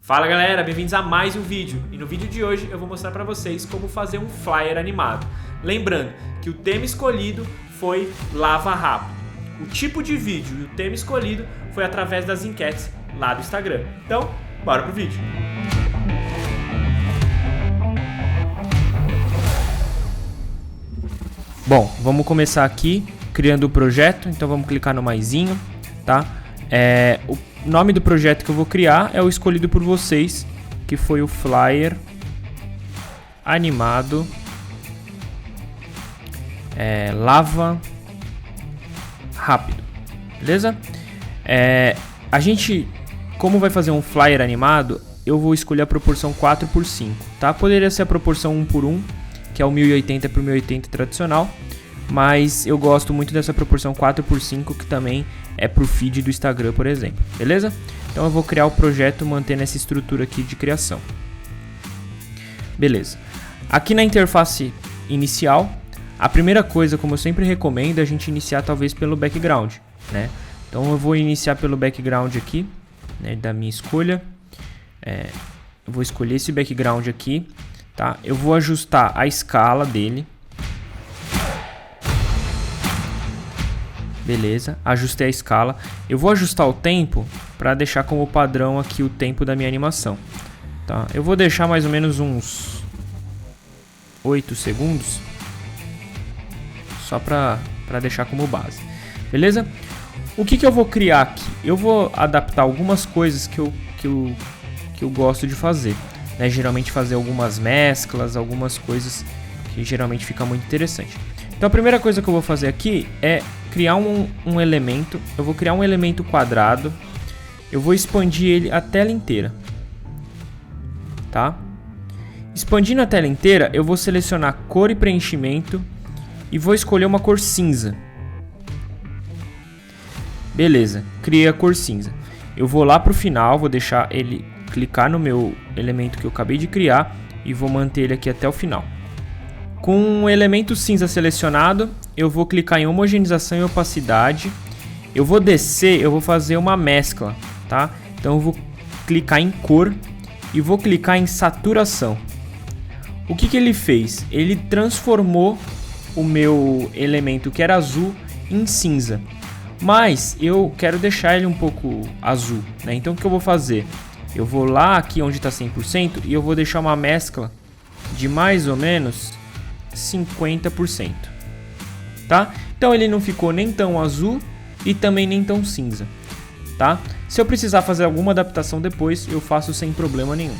Fala galera, bem-vindos a mais um vídeo. E no vídeo de hoje eu vou mostrar para vocês como fazer um flyer animado. Lembrando que o tema escolhido foi Lava Rápido. O tipo de vídeo e o tema escolhido foi através das enquetes lá do Instagram. Então, bora pro vídeo. Bom, vamos começar aqui criando o projeto. Então vamos clicar no maisinho, tá? O nome do projeto que eu vou criar é o escolhido por vocês, que foi o flyer animado Lava Rápido, beleza? A gente, como vai fazer um flyer animado, eu vou escolher a proporção 4:5, tá? Poderia ser a proporção 1:1, que é o 1080 por 1080 tradicional, mas eu gosto muito dessa proporção 4:5, que também é pro feed do Instagram, por exemplo, beleza? Então eu vou criar o projeto mantendo essa estrutura aqui de criação. Beleza. Aqui na interface inicial, a primeira coisa, como eu sempre recomendo, é a gente iniciar talvez pelo background, né? Então eu vou iniciar pelo background aqui, né, da minha escolha. Eu vou escolher esse background aqui, tá? Eu vou ajustar a escala dele. Beleza, ajustei a escala. Eu vou ajustar o tempo para deixar como padrão aqui o tempo da minha animação, tá? Eu vou deixar mais ou menos uns 8 segundos, só para deixar como base, beleza? O que eu vou criar aqui? Eu vou adaptar algumas coisas que eu gosto de fazer, né? Geralmente fazer algumas mesclas, algumas coisas que geralmente fica muito interessante. Então a primeira coisa que eu vou fazer aqui é criar um elemento. Eu vou criar um elemento quadrado. Eu vou expandir ele a tela inteira, tá? Expandindo a tela inteira, eu vou selecionar cor e preenchimento e vou escolher uma cor cinza. Beleza, criei a cor cinza. Eu vou lá pro final, vou deixar ele clicar no meu elemento que eu acabei de criar e vou manter ele aqui até o final. Com o elemento cinza selecionado, eu vou clicar em homogeneização e opacidade. Eu vou descer, eu vou fazer uma mescla, tá? Então eu vou clicar em cor e vou clicar em saturação. O que ele fez? Ele transformou o meu elemento que era azul em cinza. Mas eu quero deixar ele um pouco azul, né? Então o que eu vou fazer? Eu vou lá aqui onde está 100% e eu vou deixar uma mescla de mais ou menos 50%, tá? Então ele não ficou nem tão azul e também nem tão cinza, tá? Se eu precisar fazer alguma adaptação depois, eu faço sem problema nenhum.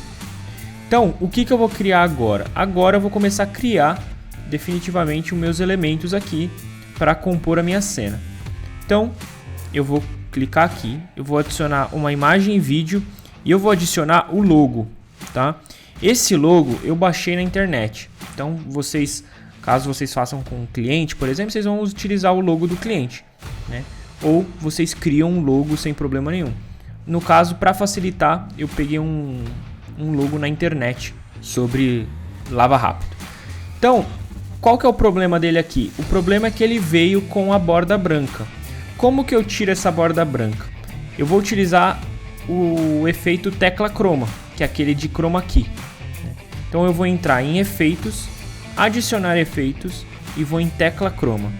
Então, o que eu vou criar agora? Agora eu vou começar a criar definitivamente os meus elementos aqui para compor a minha cena. Então, eu vou clicar aqui, eu vou adicionar uma imagem e vídeo e eu vou adicionar o logo, tá? Esse logo eu baixei na internet. Então, caso vocês façam com um cliente, por exemplo, vocês vão utilizar o logo do cliente, né? Ou vocês criam um logo sem problema nenhum. No caso, para facilitar, eu peguei um logo na internet sobre Lava Rápido. Então, qual que é o problema dele aqui? O problema é que ele veio com a borda branca. Como que eu tiro essa borda branca? Eu vou utilizar o efeito tecla croma, que é aquele de chroma key. Então eu vou entrar em efeitos, adicionar efeitos e vou em tecla croma.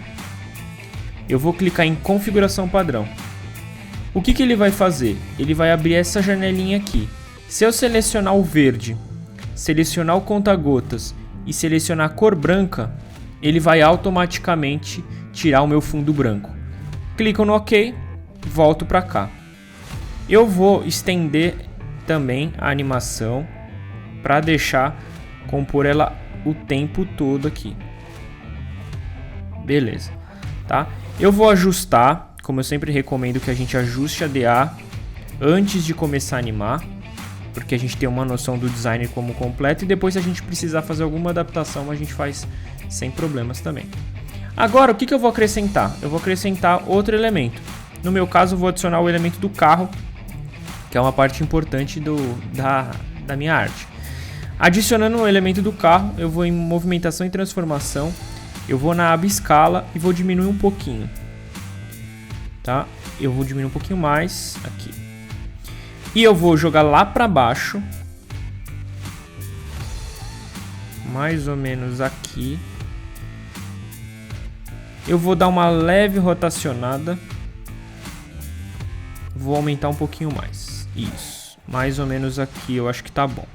Eu vou clicar em configuração padrão. O que ele vai fazer? Ele vai abrir essa janelinha aqui. Se eu selecionar o verde, selecionar o conta-gotas e selecionar a cor branca, ele vai automaticamente tirar o meu fundo branco. Clico no OK, volto para cá. Eu vou estender também a animação para deixar compor ela o tempo todo aqui. Beleza, tá? Eu vou ajustar, como eu sempre recomendo que a gente ajuste a DA antes de começar a animar, porque a gente tem uma noção do design como completo e depois se a gente precisar fazer alguma adaptação a gente faz sem problemas também. Agora o que eu vou acrescentar? Eu vou acrescentar outro elemento. No meu caso eu vou adicionar o elemento do carro, que é uma parte importante da minha arte. Adicionando o elemento do carro, eu vou em movimentação e transformação, eu vou na aba escala e vou diminuir um pouquinho, tá? Eu vou diminuir um pouquinho mais aqui. E eu vou jogar lá para baixo, mais ou menos aqui. Eu vou dar uma leve rotacionada. Vou aumentar um pouquinho mais. Isso, mais ou menos aqui, eu acho que tá bom.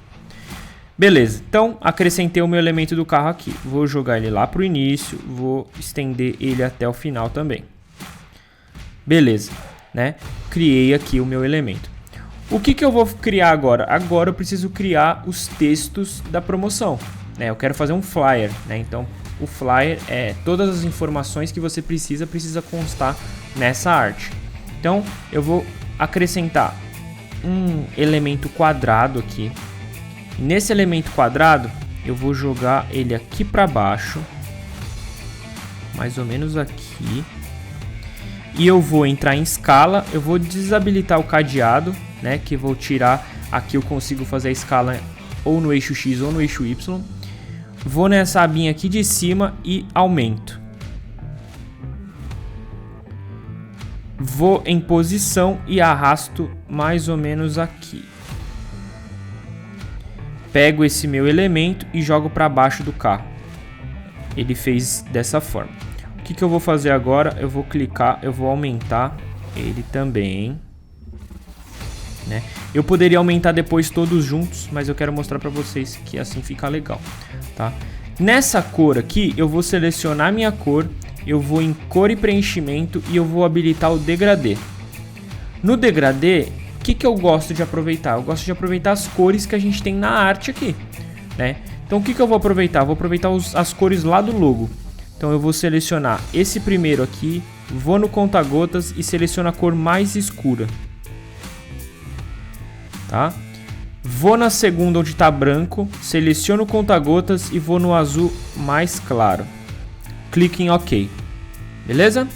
Beleza, então acrescentei o meu elemento do carro aqui. Vou jogar ele lá pro início, vou estender ele até o final também. Beleza, né? Criei aqui o meu elemento. O que eu vou criar agora? Agora eu preciso criar os textos da promoção, né? Eu quero fazer um flyer, né? Então o flyer é todas as informações que você precisa constar nessa arte. Então eu vou acrescentar um elemento quadrado aqui. Nesse elemento quadrado eu vou jogar ele aqui para baixo, mais ou menos aqui. E eu vou entrar em escala, eu vou desabilitar o cadeado, né, que vou tirar, aqui eu consigo fazer a escala ou no eixo X ou no eixo Y. Vou nessa abinha aqui de cima e aumento. Vou em posição e arrasto mais ou menos aqui. Pego esse meu elemento e jogo para baixo do carro. Ele fez dessa forma. O que eu vou fazer agora? Eu vou clicar, eu vou aumentar ele também, né? Eu poderia aumentar depois todos juntos, mas eu quero mostrar para vocês que assim fica legal, tá? Nessa cor aqui, eu vou selecionar minha cor, eu vou em cor e preenchimento e eu vou habilitar o degradê. No degradê, o que eu gosto de aproveitar? Eu gosto de aproveitar as cores que a gente tem na arte aqui, né? Então o que eu vou aproveitar? Vou aproveitar as cores lá do logo. Então eu vou selecionar esse primeiro aqui, vou no conta-gotas e seleciono a cor mais escura, tá? Vou na segunda onde está branco, seleciono o conta-gotas e vou no azul mais claro. Clique em OK. Beleza?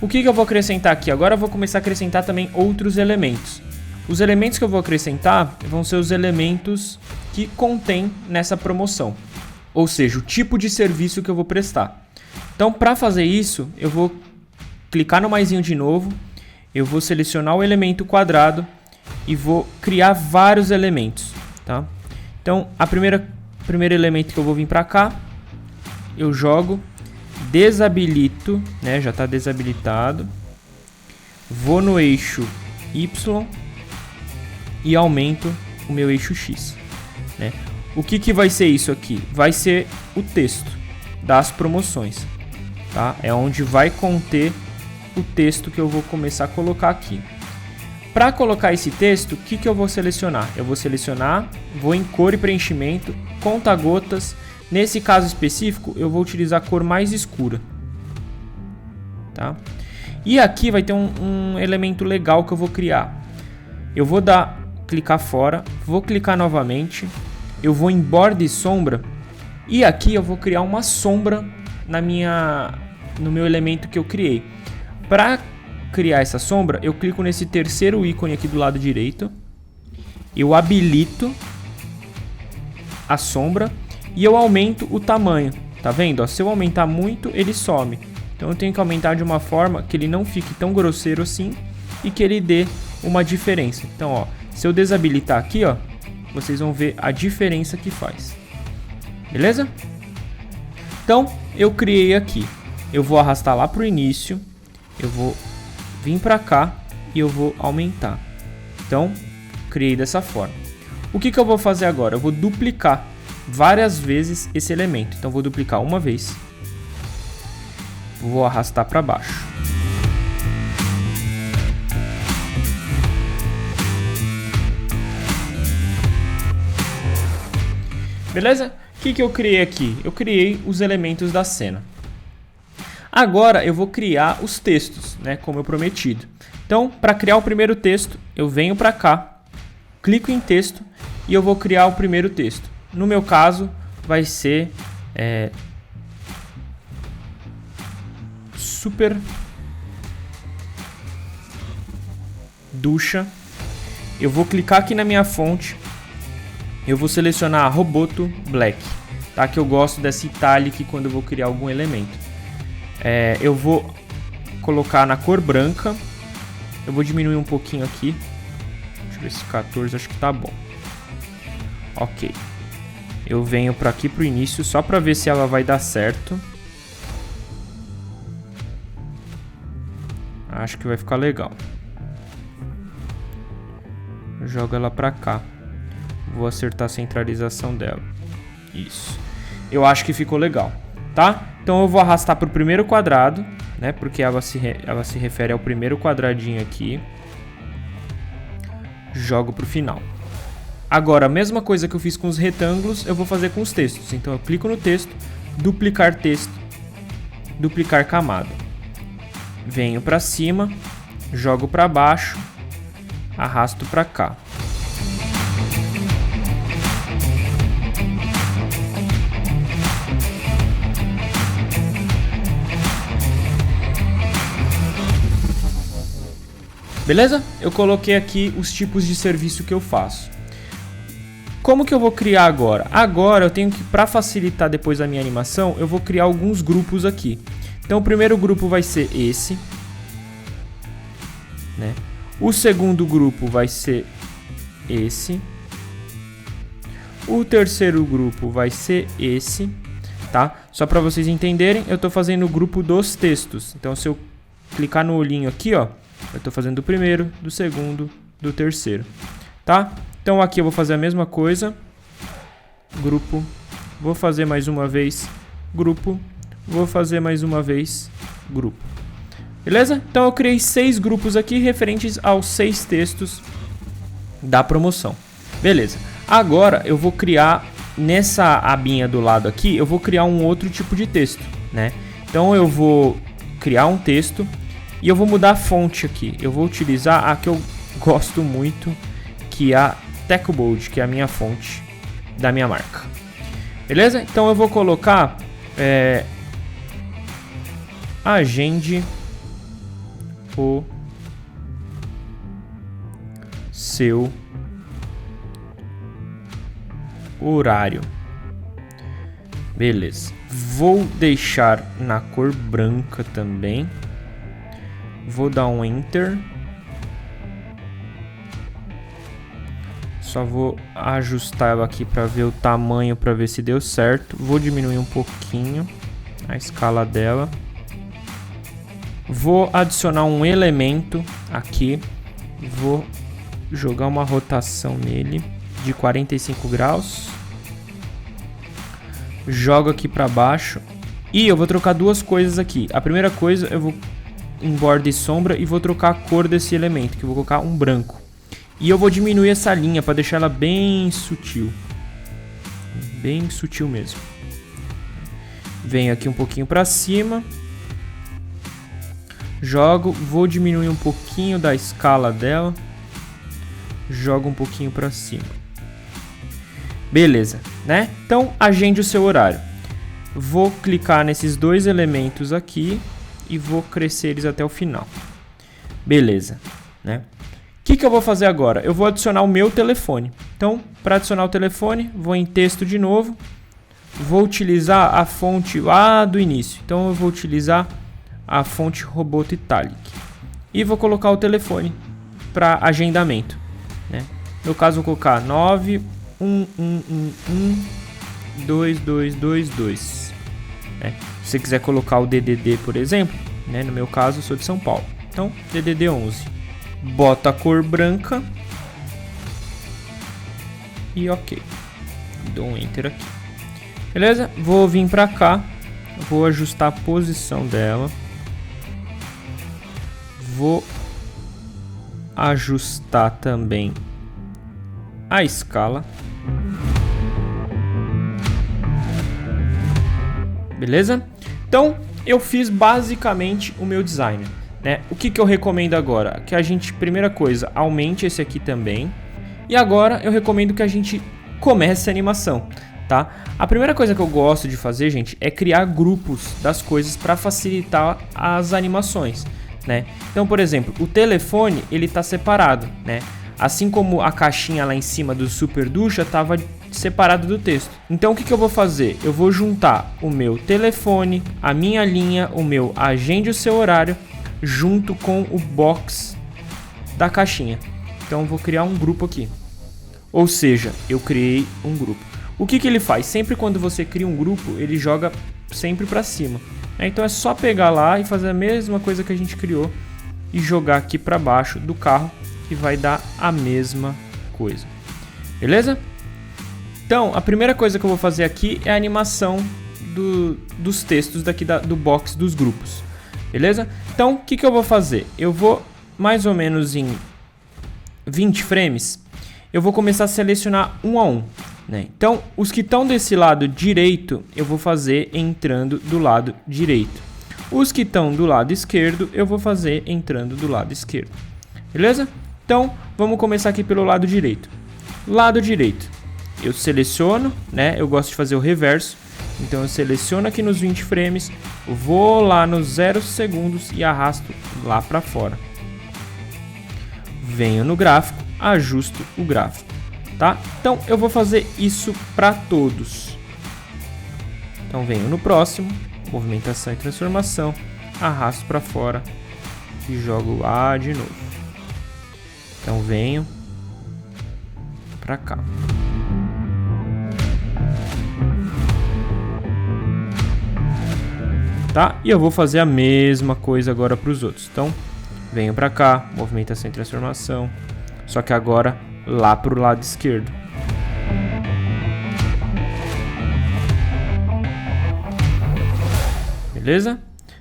O que eu vou acrescentar aqui? Agora eu vou começar a acrescentar também outros elementos. Os elementos que eu vou acrescentar vão ser os elementos que contém nessa promoção. Ou seja, o tipo de serviço que eu vou prestar. Então, para fazer isso, eu vou clicar no maisinho de novo. Eu vou selecionar o elemento quadrado e vou criar vários elementos, tá? Então, primeiro elemento que eu vou vir para cá, eu jogo, desabilito, né? Já está desabilitado. Vou no eixo Y e aumento o meu eixo X, né? O que vai ser isso aqui? Vai ser o texto das promoções, tá? É onde vai conter o texto que eu vou começar a colocar aqui. Para colocar esse texto, o que eu vou selecionar? Eu vou selecionar, vou em cor e preenchimento, conta-gotas. Nesse caso específico, eu vou utilizar a cor mais escura, tá? E aqui vai ter um elemento legal que eu vou criar. Eu vou clicar fora, vou clicar novamente, eu vou em borda e sombra e aqui eu vou criar uma sombra no meu elemento que eu criei. Para criar essa sombra, eu clico nesse terceiro ícone aqui do lado direito, eu habilito a sombra e eu aumento o tamanho. Tá vendo? Ó, se eu aumentar muito, ele some. Então eu tenho que aumentar de uma forma que ele não fique tão grosseiro assim e que ele dê uma diferença. Então, ó, se eu desabilitar aqui, ó, vocês vão ver a diferença que faz. Beleza? Então, eu criei aqui. Eu vou arrastar lá pro início. Eu vou vir para cá e eu vou aumentar. Então, criei dessa forma. O que eu vou fazer agora? Eu vou duplicar várias vezes esse elemento. Então, vou duplicar uma vez. Vou arrastar para baixo. Beleza? O que eu criei aqui? Eu criei os elementos da cena. Agora eu vou criar os textos, né, como eu prometido. Então, para criar o primeiro texto, eu venho para cá, clico em texto e eu vou criar o primeiro texto. No meu caso, vai ser super ducha. Eu vou clicar aqui na minha fonte. Eu vou selecionar Roboto Black, tá? Que eu gosto dessa italic quando eu vou criar algum elemento. Eu vou colocar na cor branca. Eu vou diminuir um pouquinho aqui. Deixa eu ver se 14 acho que tá bom. Ok. Eu venho pra aqui pro início só pra ver se ela vai dar certo. Acho que vai ficar legal. Jogo ela pra cá. Vou acertar a centralização dela. Isso. Eu acho que ficou legal, tá? Então eu vou arrastar pro primeiro quadrado, né? Porque ela se refere ao primeiro quadradinho aqui. Jogo pro final. Agora, a mesma coisa que eu fiz com os retângulos, eu vou fazer com os textos. Então eu clico no texto, duplicar texto, duplicar camada. Venho pra cima, jogo pra baixo, arrasto pra cá. Beleza? Eu coloquei aqui os tipos de serviço que eu faço. Como que eu vou criar agora? Agora eu tenho que, para facilitar depois a minha animação, eu vou criar alguns grupos aqui. Então o primeiro grupo vai ser esse, né? O segundo grupo vai ser esse. O terceiro grupo vai ser esse, tá? Só para vocês entenderem, eu estou fazendo o grupo dos textos. Então se eu clicar no olhinho aqui, ó, eu estou fazendo do primeiro, do segundo, do terceiro, tá? Então aqui eu vou fazer a mesma coisa. Grupo. Vou fazer mais uma vez. Grupo. Vou fazer mais uma vez. Grupo. Beleza? Então eu criei 6 grupos aqui referentes aos 6 textos da promoção. Beleza. Agora eu vou criar nessa abinha do lado aqui, eu vou criar um outro tipo de texto, né? Então eu vou criar um texto e eu vou mudar a fonte aqui. Eu vou utilizar a que eu gosto muito, que é a Tecobold, que é a minha fonte da minha marca. Beleza? Então eu vou colocar agende o seu horário. Beleza. Vou deixar na cor branca também. Vou dar um Enter. Só vou ajustar ela aqui para ver o tamanho, para ver se deu certo. Vou diminuir um pouquinho a escala dela. Vou adicionar um elemento aqui. Vou jogar uma rotação nele de 45 graus. Jogo aqui para baixo. E eu vou trocar duas coisas aqui. A primeira coisa, eu vou em borda e sombra e vou trocar a cor desse elemento, que eu vou colocar um branco. E eu vou diminuir essa linha para deixar ela bem sutil. Bem sutil mesmo. Venho aqui um pouquinho para cima. Jogo, vou diminuir um pouquinho da escala dela. Jogo um pouquinho para cima. Beleza, né? Então, agende o seu horário. Vou clicar nesses dois elementos aqui e vou crescer eles até o final. Beleza, né? O que eu vou fazer agora? Eu vou adicionar o meu telefone. Então, para adicionar o telefone, vou em texto de novo. Vou utilizar a fonte lá do início. Então, eu vou utilizar a fonte Roboto Italic. E vou colocar o telefone para agendamento, né? No caso, vou colocar 9112222. Né? Se você quiser colocar o DDD, por exemplo, né? No meu caso, eu sou de São Paulo. Então, DDD 11. Bota a cor branca. E ok. Dou um Enter aqui. Beleza? Vou vir pra cá. Vou ajustar a posição dela. Vou ajustar também a escala. Beleza? Então, eu fiz basicamente o meu design, né? O que eu recomendo agora? Que a gente, primeira coisa, aumente esse aqui também. E agora eu recomendo que a gente comece a animação, tá? A primeira coisa que eu gosto de fazer, gente, é criar grupos das coisas para facilitar as animações, né? Então, por exemplo, o telefone, ele tá separado, né? Assim como a caixinha lá em cima do Super Ducha estava separado do texto. Então o que eu vou fazer? Eu vou juntar o meu telefone, a minha linha, o meu agende o seu horário, junto com o box da caixinha. Então Então eu vou criar um grupo aqui. Ou seja, eu criei um grupo. O que ele faz? Sempre quando você cria um grupo, ele joga sempre para cima. Então é só pegar lá e fazer a mesma coisa que a gente criou e jogar aqui para baixo do carro, que vai dar a mesma coisa. Beleza? Então, a primeira coisa que eu vou fazer aqui é a animação dos textos daqui do box dos grupos. Beleza? Então, o que eu vou fazer? Eu vou, mais ou menos em 20 frames, eu vou começar a selecionar um a um. Né? Então, os que estão desse lado direito, eu vou fazer entrando do lado direito. Os que estão do lado esquerdo, eu vou fazer entrando do lado esquerdo. Beleza? Então, vamos começar aqui pelo lado direito. Lado direito, eu seleciono, né? Eu gosto de fazer o reverso. Então, eu seleciono aqui nos 20 frames, vou lá nos 0 segundos e arrasto lá para fora. Venho no gráfico, ajusto o gráfico. Tá? Então eu vou fazer isso para todos. Então venho no próximo, movimentação e transformação, arrasto para fora e jogo lá de novo. Então venho para cá. Tá? E eu vou fazer a mesma coisa agora para os outros. Então venho para cá, movimentação e transformação, só que agora lá para o lado esquerdo. Beleza?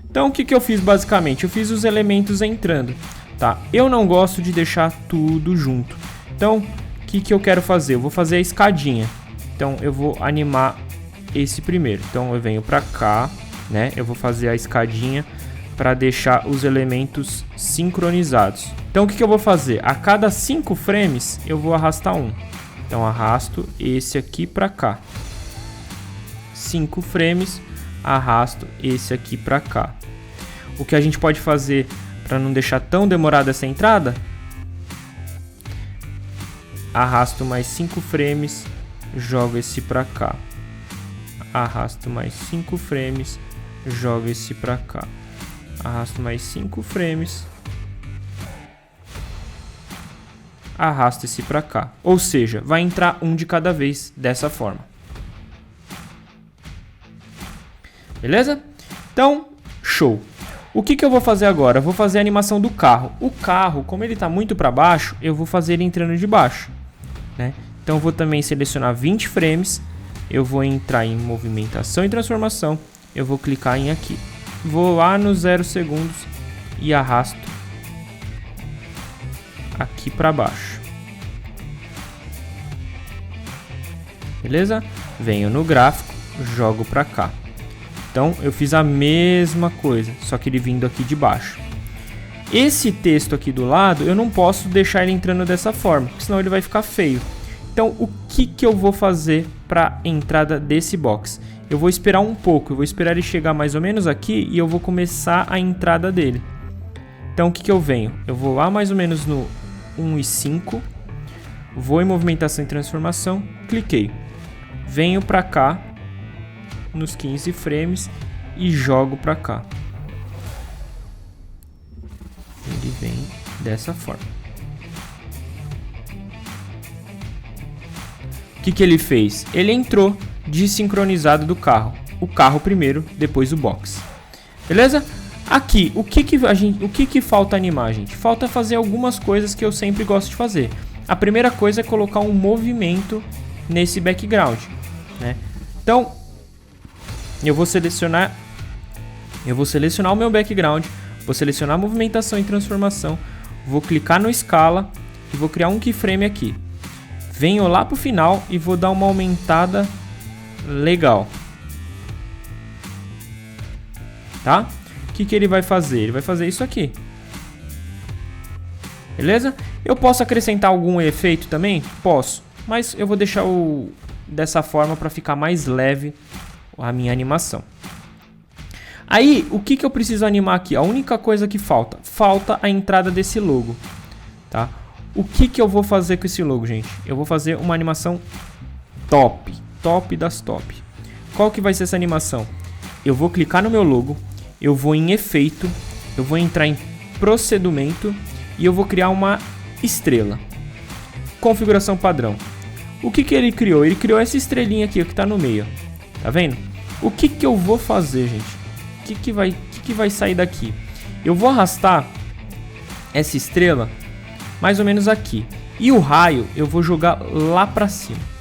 Então o que eu fiz basicamente? Eu fiz os elementos entrando, tá? Eu não gosto de deixar tudo junto. Então o que eu quero fazer? Eu vou fazer a escadinha. Então eu vou animar esse primeiro. Então eu venho para cá, né? Eu vou fazer a escadinha para deixar os elementos sincronizados. Então o que eu vou fazer? A cada 5 frames eu vou arrastar um. Então arrasto esse aqui para cá. 5 frames, arrasto esse aqui para cá. O que a gente pode fazer para não deixar tão demorada essa entrada? Arrasto mais 5 frames, jogo esse para cá. Arrasto mais 5 frames, jogo esse para cá. Arrasto mais 5 frames, arrasto esse para cá. Ou seja, vai entrar um de cada vez dessa forma. Beleza? Então, show. O que eu vou fazer agora? Eu vou fazer a animação do carro. O carro, como ele está muito para baixo, eu vou fazer ele entrando de baixo, né? Então eu vou também selecionar 20 frames. Eu vou entrar em movimentação e transformação. Eu vou clicar em aqui. Vou lá nos 0 segundos e arrasto aqui para baixo. Beleza? Venho no gráfico, jogo para cá. Então eu fiz a mesma coisa, só que ele vindo aqui de baixo. Esse texto aqui do lado, eu não posso deixar ele entrando dessa forma, porque senão ele vai ficar feio. Então o que eu vou fazer para a entrada desse box? Eu vou esperar um pouco, eu vou esperar ele chegar mais ou menos aqui e eu vou começar a entrada dele. Então o que eu venho? Eu vou lá mais ou menos no 1:5, vou em movimentação e transformação, cliquei. Venho para cá nos 15 frames e jogo para cá. Ele vem dessa forma. O que ele fez? Ele entrou desincronizado do carro. O carro primeiro, depois o box. Beleza? Aqui, o que falta animar, gente? Falta fazer algumas coisas que eu sempre gosto de fazer. A primeira coisa é colocar um movimento nesse background, né? Então, eu vou selecionar o meu background, vou selecionar a movimentação e transformação, vou clicar no escala e vou criar um keyframe aqui. Venho lá pro final e vou dar uma aumentada legal. Tá? O que ele vai fazer? Ele vai fazer isso aqui. Beleza? Eu posso acrescentar algum efeito também? Posso. Mas eu vou deixar dessa forma para ficar mais leve a minha animação. Aí, o que eu preciso animar aqui? A única coisa que falta a entrada desse logo, tá? O que eu vou fazer com esse logo, gente? Eu vou fazer uma animação top das top. Qual que vai ser essa animação? Eu vou clicar no meu logo, eu vou em efeito, eu vou entrar em procedimento e eu vou criar uma estrela. configuração padrão. O que que ele criou? Ele criou essa estrelinha aqui, ó, que tá no meio, tá vendo? O que que eu vou fazer, gente? O que vai sair daqui? Eu vou arrastar essa estrela mais ou menos aqui. E o raio eu vou jogar lá pra cima.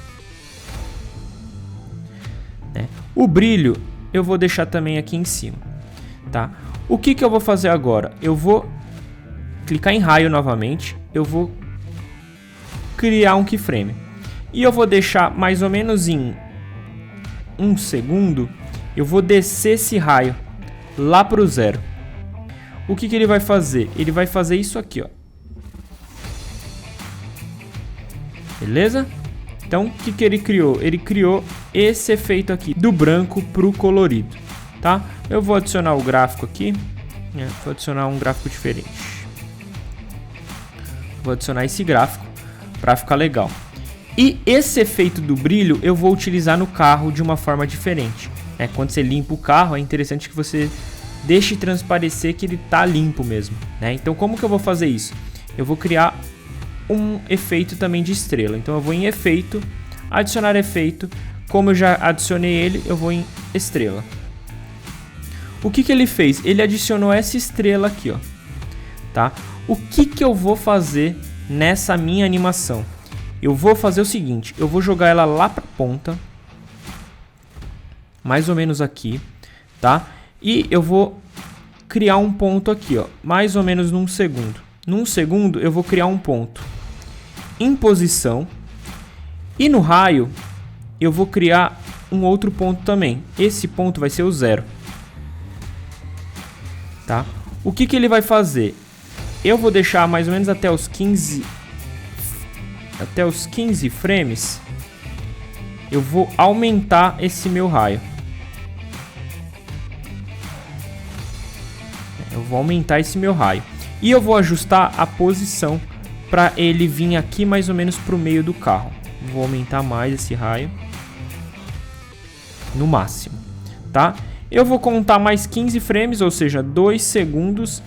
O brilho eu vou deixar também aqui em cima, tá? O que que eu vou fazer agora? Eu vou clicar em raio novamente. Eu vou criar um keyframe. E eu vou deixar mais ou menos em 1 segundo. Eu vou descer esse raio lá pro 0. O que que ele vai fazer? Ele vai fazer isso aqui, ó. Beleza? Então, o que que ele criou? Ele criou esse efeito aqui do branco pro colorido, tá? Eu vou adicionar o gráfico aqui. Vou adicionar um gráfico diferente. Vou adicionar esse gráfico para ficar legal. E esse efeito do brilho eu vou utilizar no carro de uma forma diferente. Quando você limpa o carro, é interessante que você deixe transparecer que ele tá limpo mesmo, né? Então, como que eu vou fazer isso? Eu vou criar um efeito também de estrela. Então eu vou em efeito, adicionar efeito. Como eu já adicionei ele, eu vou em estrela. O que que ele fez? Ele adicionou essa estrela aqui, ó, tá? O que que eu vou fazer nessa minha animação? Eu vou fazer o seguinte, eu vou jogar ela lá pra ponta, mais ou menos aqui, tá? E eu vou criar um ponto aqui, ó, mais ou menos num segundo. Num segundo eu vou criar um ponto em posição e no raio eu vou criar um outro ponto também. Esse ponto vai ser o 0, tá? O que que ele vai fazer? Eu vou deixar mais ou menos até os 15 frames. Eu vou aumentar esse meu raio. Eu vou aumentar esse meu raio. E eu vou ajustar a posição para ele vir aqui mais ou menos para o meio do carro. Vou aumentar mais esse raio. No máximo, tá? Eu vou contar mais 15 frames, ou seja, 2 segundos.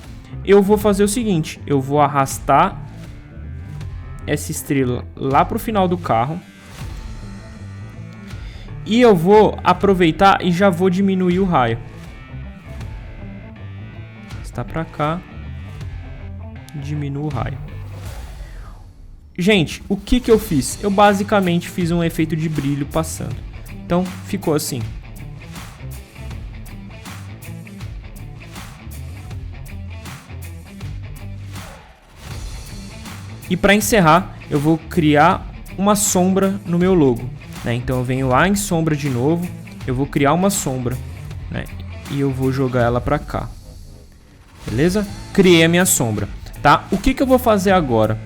Eu vou fazer o seguinte, eu vou arrastar essa estrela lá para o final do carro. E eu vou aproveitar e já vou diminuir o raio. Está para cá. Diminuo o raio. Gente, o que que eu fiz? Eu basicamente fiz um efeito de brilho passando. Então, ficou assim. E para encerrar, eu vou criar uma sombra no meu logo, né? Então eu venho lá em sombra de novo, eu vou criar uma sombra, né? E eu vou jogar ela para cá. Beleza? Criei a minha sombra, tá? O que que eu vou fazer agora?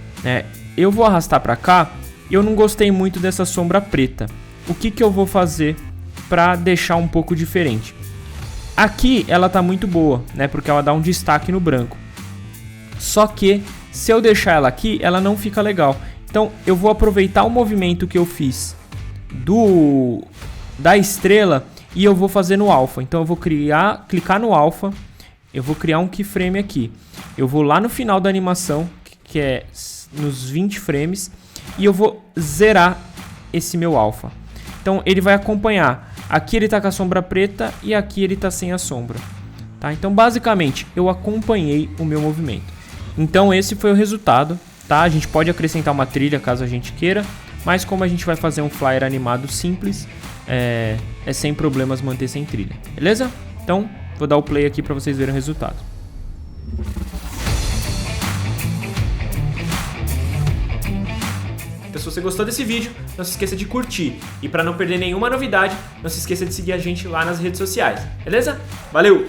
Eu vou arrastar para cá. Eu não gostei muito dessa sombra preta. O que que eu vou fazer para deixar um pouco diferente? Aqui ela tá muito boa, né? Porque ela dá um destaque no branco. Só que se eu deixar ela aqui, ela não fica legal. Então eu vou aproveitar o movimento que eu fiz da estrela e eu vou fazer no alpha. Então eu vou clicar no alpha, eu vou criar um keyframe aqui. Eu vou lá no final da animação, que é nos 20 frames, e eu vou zerar esse meu alpha. Então ele vai acompanhar. Aqui ele tá com a sombra preta e aqui ele tá sem a sombra, tá? Então basicamente eu acompanhei o meu movimento. Então esse foi o resultado, tá? A gente pode acrescentar uma trilha caso a gente queira, mas como a gente vai fazer um flyer animado simples, é sem problemas manter sem trilha, beleza? Então vou dar o play aqui para vocês verem o resultado. Então, se você gostou desse vídeo, não se esqueça de curtir. E para não perder nenhuma novidade, não se esqueça de seguir a gente lá nas redes sociais, beleza? Valeu!